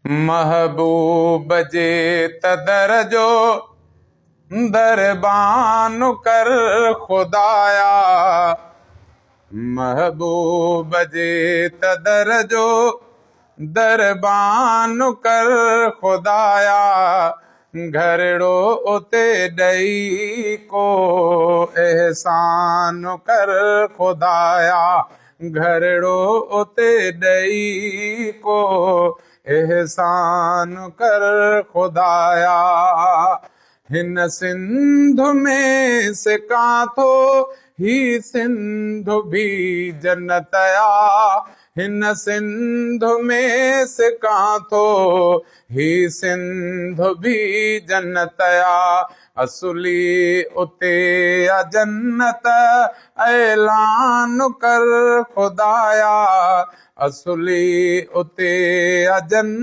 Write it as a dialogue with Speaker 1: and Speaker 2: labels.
Speaker 1: महबूब जे तदर जो दरबान कर खुदाया। महबूब जे तदर जो दरबान कर खुदाया। घरड़ो उते ॾई को एहसान कर खुदाया। घरड़ो उते ॾई को एहसान कर खुदाया। हिन सिंध में से काथो ही सिंध भी जन्नतया। हिन सिंध में से काथो ही सिंध भी जन्नतया। असुली उते आ जन्नत ऐलान कर खुदाया। असुली उते आ जन्नत